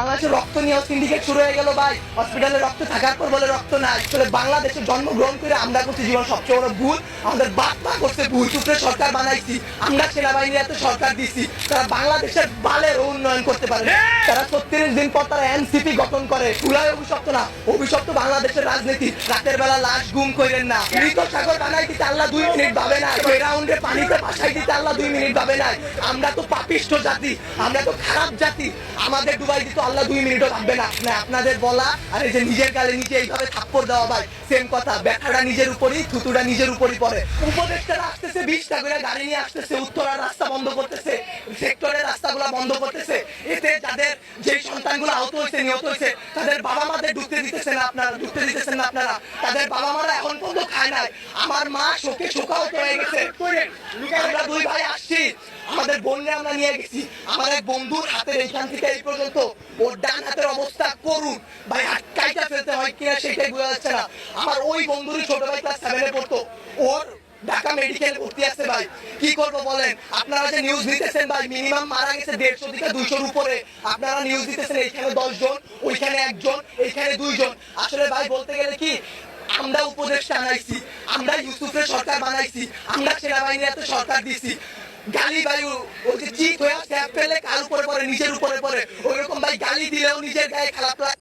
বাংলাদেশের রক্ত নিয়ে সিন্ডিকেট শুরু হয়ে গেল ভাই। হসপিটালে রক্ত থাকার পর বলে রক্ত নাই। আসলে বাংলাদেশে জন্মগ্রহণ করে আমরা করছি জীবন সবচেয়ে বড় ভুল। আমাদের বাপ মা করছে ভুল। চুপড়ে সরকার বানাইছি আমরা, সেনাবাহিনী এত সরকার দিচ্ছি, তারা বাংলাদেশের বালের উন্নয়ন করতে পারে। তারা 36 দিন পর তারা এনসিপি গঠন করে। চুলায় অভিশপ্ত না, অভিশপ্ত বাংলাদেশের রাজনীতি। রাতের বেলা লাশ গুম করেন না। মৃত সাগর বানাই দিতে আল্লাহ 2 মিনিট ভাবে না। রাউন্ডে পানিতে ভাসাই দিতে আল্লাহ 2 মিনিট ভাবে না। আমরা তো পাপিষ্ঠ জাতি, আমরা তো খারাপ জাতি। আমাদের ডুবাই দিতে আল্লাহ 2 মিনিটও ভাববে না। আপনাদের বলা আর এই যে নিজের গালে নিজে এইভাবে থাপ্পড় দেওয়া ভাই সেম কথা। ব্যাথাটা নিজের উপরই, থুতুটা নিজের উপরই পড়ে। উপদেষ্টারা আসতেছে 20টা করে গাড়ি নিয়ে আসতেছে, উত্তরার রাস্তা বন্ধ করতেছে, সেক্টরের রাস্তাগুলো বন্ধ করতেছে। এতে যাদের যে সন্তানগুলো আহত হয়েছে, নিহত হয়েছে, তাদের বাবা মাদের ঢুকতে দিতেছেন না আপনারা, ঢুকতে দিতেছেন না আপনারা। তাদের বাবা মারা এখন পর্যন্ত খায় নাই। আমার মা শোকে শোকাহত হয়ে গেছে। আমরা 2 ভাই আসছি, আমাদের বোনকে আমরা নিয়ে গেছি। আমার এক বন্ধুর হাতের এইখান থেকে এই পর্যন্ত ওর ডান হাতের অবস্থা করুন ভাই, হাত কাইটা ফেলতে হয় কিনা সেটাই বোঝা যাচ্ছে না। আমার ওই বন্ধুরই ছোট ভাই ক্লাস 7-এ পড়তো, ওর ঢাকা মেডিকেল ভর্তি আছে ভাই। কি করবো বলেন? আপনারা যে নিউজ দিতেছেন ভাই, মিনিমাম মারা গেছে 150 থেকে 200-র উপরে। আপনারা নিউজ দিতেছেন এইখানে 10 জন, ওইখানে 1 জন, এইখানে 2 জন। আসলে ভাই বলতে গেলে কি, আমরা উপদেষ্টা আনাইছি, আমরা ইউসুফের সরকার বানাইছি, আমরা সেনাবাহিনী এত সরকার দিছি। গালি ভাই ওই যে চিত হয়ে ফেলে কার উপরে পরে, নিজের উপরে পরে। ওইরকম ভাই গালি দিলেও নিজের গায়ে খারাপ লাগে।